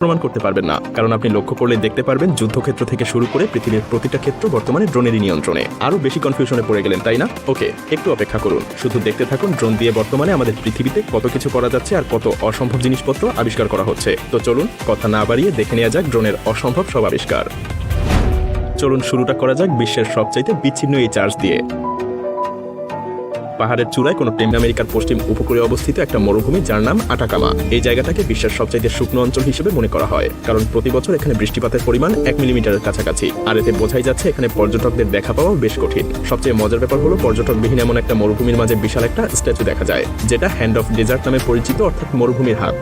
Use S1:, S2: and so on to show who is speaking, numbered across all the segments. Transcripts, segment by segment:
S1: প্রমাণ করতে পারবেন না, কারণ আপনি লক্ষ্য করলে দেখতে পারবেন যুদ্ধক্ষেত্র থেকে শুরু করে পৃথিবীর প্রতিটা ক্ষেত্র বর্তমানে ড্রোনেরই নিয়ন্ত্রণে। আরো বেশি কনফিউশনে পড়ে গেলেন তাই না? ওকে, একটু অপেক্ষা করুন, শুধু দেখতে থাকুন ড্রোন দিয়ে বর্তমানে আমাদের পৃথিবীতে কত কিছু করা যাচ্ছে আর কত অসম্ভব জিনিসপত্র আবিষ্কার করা হচ্ছে। তো চলুন কথা না বাড়িয়ে দেখে নেওয়া যাক ড্রোনের অসম্ভব সব আবিষ্কার। চলুন শুরুটা করা যাক বিশ্বের সবচাইতে বিচ্ছিন্ন এই চার্চ দিয়ে। পাহাড়ের চূড়ায় কোনো আমেরিকার পশ্চিম উপকূলে অবস্থিত একটা মরুভূমি যার নাম আটাকামা। এই জায়গাটাকে বিশ্বের সবচাইতে শুকনো অঞ্চল হিসেবে মনে করা হয়, কারণ প্রতি বছর এখানে বৃষ্টিপাতের পরিমাণ 1 মিলিমিটারের কাছাকাছি। আর এতে বোঝাই যাচ্ছে এখানে পর্যটকদের দেখা পাওয়া বেশ কঠিন। সবচেয়ে মজার ব্যাপার হলো পর্যটকবিহীন এমন একটা মরুভূমির মাঝে বিশাল একটা স্ট্যাচু দেখা যায়, যেটা হ্যান্ড অফ ডেজার্ট নামে পরিচিত, অর্থাৎ মরুভূমির হাত।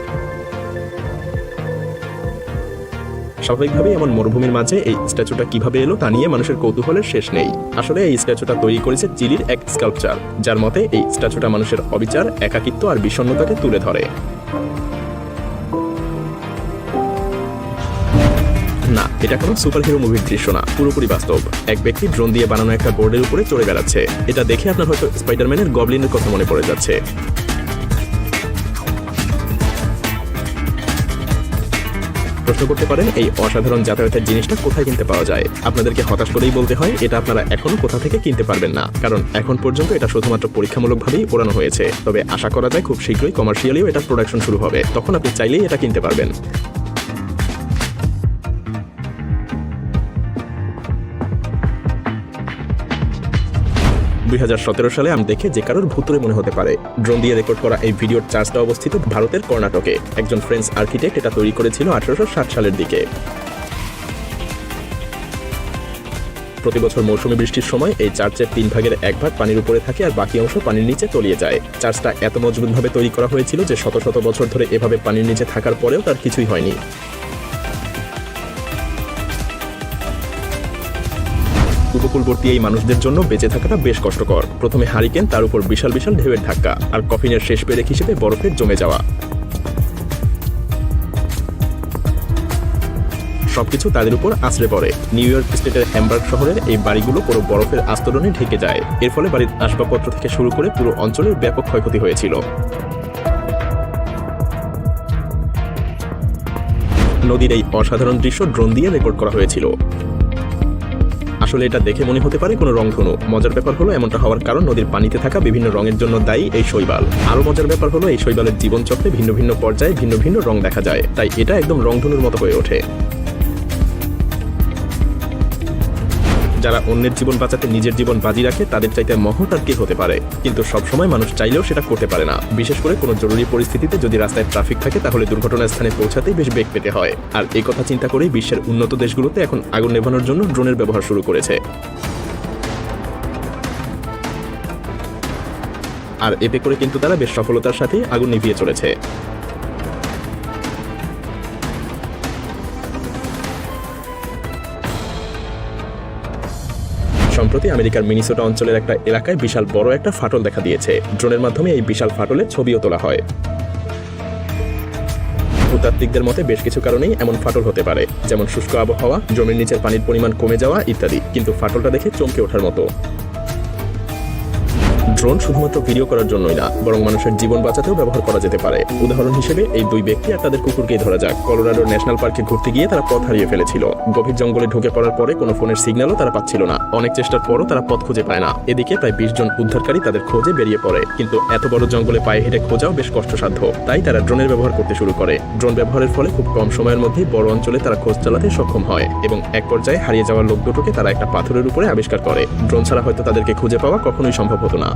S1: স্বাভাবিকভাবেই এমন মরুভূমির মাঝে এই স্ট্যাচুটা কিভাবে এলো তা নিয়ে মানুষের কৌতূহলের শেষ নেই। আসলে এই স্ট্যাচুটা তৈরি করেছে চিলির এক স্কাল্পচার, যার মতে এই স্ট্যাচুটা মানুষের অবিচার, একাকিত্ব আর বিষণ্ণতাকে তুলে ধরে। না, এটা কোনো সুপারহিরো মুভির দৃশ্য না, পুরোপুরি বাস্তব। এক ব্যক্তি ড্রোন দিয়ে বানানো একটা বোর্ডের উপরে চড়ে বেড়াচ্ছে। এটা দেখে আপনার হয়তো স্পাইডারম্যানের গবলিনের কথা মনে পড়ে যাচ্ছে। প্রশ্ন করতে পারেন এই অসাধারণ যাতায়াতের জিনিসটা কোথায় কিনতে পাওয়া যায়? আপনাদেরকে হতাশ করেই বলতে হয়, এটা আপনারা এখনো কোথা থেকে কিনতে পারবেন না, কারণ এখন পর্যন্ত এটা শুধুমাত্র পরীক্ষামূলকভাবেই ওড়ানো হয়েছে। তবে আশা করা যায় খুব শীঘ্রই কমার্শিয়ালিও এটার প্রোডাকশন শুরু হবে, তখন আপনি চাইলেই এটা কিনতে পারবেন। 2017 সালে আমি দেখে যে কারোর ভুতুরে মনে হতে পারে। ড্রোন দিয়ে রেকর্ড করা এই ভিডিওর চার্চটা অবস্থিত ভারতের কর্ণাটকে। একজন ফ্রেঞ্চ আর্কিটেক্ট এটা তৈরি করেছিল 1860 সালের দিকে। প্রতি বছর মৌসুমী বৃষ্টির সময় এই চার্চের 3 ভাগের 1 ভাগ পানির উপরে থাকে আর বাকি অংশ পানির নিচে তলিয়ে যায়। চার্চটা এত মজবুতভাবে তৈরি করা হয়েছিল যে শত শত বছর ধরে এভাবে পানির নিচে থাকার পরেও তার কিছুই হয়নি। উপকূলবর্তী এই মানুষদের জন্য বেঁচে থাকাটা বেশ কষ্টকর। প্রথমে হারিকেন, তার উপর বিশাল বিশাল ঢেউয়ের ধাক্কা, আর কফিনের শেষ পেরেক হিসেবে বরফের জমে যাওয়া। সবকিছু তাদের উপর আছড়ে পড়ে। নিউ ইয়র্ক স্টেটের হ্যামবার্গ শহরের এই বাড়িগুলো পুরো বরফের আস্তরণে ঢেকে যায়। এর ফলে বাড়ির আসবাবপত্র থেকে শুরু করে পুরো অঞ্চলের ব্যাপক ক্ষয়ক্ষতি হয়েছিল। নদীর এই অসাধারণ দৃশ্য ড্রোন দিয়ে রেকর্ড করা হয়েছিল। আসলে এটা দেখে মনে হতে পারে কোনো রংধনু। মজার ব্যাপার হলো এমনটা হওয়ার কারণ নদীর পানিতে থাকা বিভিন্ন রঙের জন্য দায়ী এই শৈবাল। আরো মজার ব্যাপার হলো এই শৈবালের জীবনচক্রে ভিন্ন ভিন্ন পর্যায়ে ভিন্ন ভিন্ন রং দেখা যায়, তাই এটা একদম রংধনুর মতো হয়ে ওঠে। যারা অন্যের জীবন বাঁচাতে নিজের জীবন বাজি রাখে তাদের চাইতে মহৎ আর কে হতে পারে। কিন্তু সবসময় মানুষ চাইলেও সেটা করতে পারে না। বিশেষ করে কোনো জরুরি পরিস্থিতিতে যদি রাস্তায় ট্রাফিক থাকে তাহলে দুর্ঘটনার স্থানে পৌঁছাতেই বেশ বেগ পেতে হয়। আর এই কথা চিন্তা করেই বিশ্বের উন্নত দেশগুলোতে এখন আগুন নেভানোর জন্য ড্রোনের ব্যবহার শুরু করেছে। আর এতে করে কিন্তু তারা বেশ সফলতার সাথে আগুন নিভিয়ে চলেছে। সম্প্রতি আমেরিকার মিনিসোটা অঞ্চলের একটা এলাকায় বিশাল বড় একটা ফাটল দেখা দিয়েছে। ড্রোনের মাধ্যমে এই বিশাল ফাটলের ছবিও তোলা হয়। ভূতাত্ত্বিকদের মতে বেশ কিছু কারণেই এমন ফাটল হতে পারে, যেমন শুষ্ক আবহাওয়া, জমির নিচের পানির পরিমাণ কমে যাওয়া ইত্যাদি। কিন্তু ফাটলটা দেখে চমকে ওঠার মতো। ড্রোন শুধুমাত্র ভিডিও করার জন্যই না, বরং মানুষের জীবন বাঁচাতেও ব্যবহার করা যেতে পারে। উদাহরণ হিসেবে এই 2 ব্যক্তি আর তাদের কুকুরকেই ধরা যাক। কলোরাডোর ন্যাশনাল পার্কে ঘুরতে গিয়ে তারা পথ হারিয়ে ফেলেছিল। গভীর জঙ্গলে ঢুকে পড়ার পরে কোনো ফোনের সিগন্যালও তারা পাচ্ছিল না। অনেক চেষ্টার পরও তারা পথ খুঁজে পায় না। এদিকে প্রায় 20 জন উদ্ধারকারী তাদের খোঁজে বেরিয়ে পড়ে, কিন্তু এত বড় জঙ্গলে পায়ে হেঁটে খোঁজাও বেশ কষ্টসাধ্য। তাই তারা ড্রোনের ব্যবহার করতে শুরু করে। ড্রোন ব্যবহারের ফলে খুব কম সময়ের মধ্যেই বড় অঞ্চলে তারা খোঁজ চালাতে সক্ষম হয় এবং এক পর্যায়ে হারিয়ে যাওয়া লোক দুটোকে তারা একটা পাথরের উপরে আবিষ্কার করে। ড্রোন ছাড়া হয়তো তাদেরকে খুঁজে পাওয়া কখনোই সম্ভব হতো না।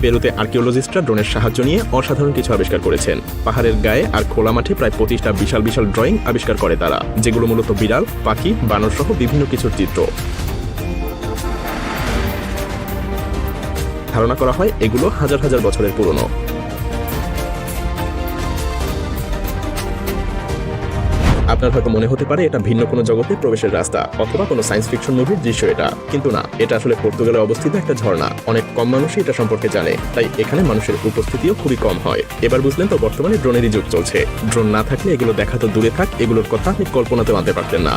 S1: পেরুতে আর্কিওলজিস্টরা ড্রোনের সাহায্য নিয়ে অসাধারণ কিছু আবিষ্কার করেছেন। পাহাড়ের গায়ে আর খোলা মাঠে প্রায় 25টা বিশাল বিশাল ড্রয়িং আবিষ্কার করে তারা, যেগুলো মূলত বিড়াল, পাখি, বানর সহ বিভিন্ন কিছুর চিত্র। ধারণা করা হয় এগুলো হাজার হাজার বছরের পুরনো। আপনার হয়তো মনে হতে পারে এটা ভিন্ন কোনো জগতে প্রবেশের রাস্তা অথবা কোনো সায়েন্স ফিকশন মুভির দৃশ্য এটা, কিন্তু না, এটা আসলে পর্তুগালে অবস্থিত একটা ঝর্ণা। অনেক কম মানুষই এটা সম্পর্কে জানে, তাই এখানে মানুষের উপস্থিতিও খুবই কম হয়। এবার বুঝলেন তো বর্তমানে ড্রোনেরই যুগ চলছে। ড্রোন না থাকলে এগুলো দেখা তো দূরে থাক, এগুলোর কথা আপনি কল্পনাতেও আনতে পারতেন না।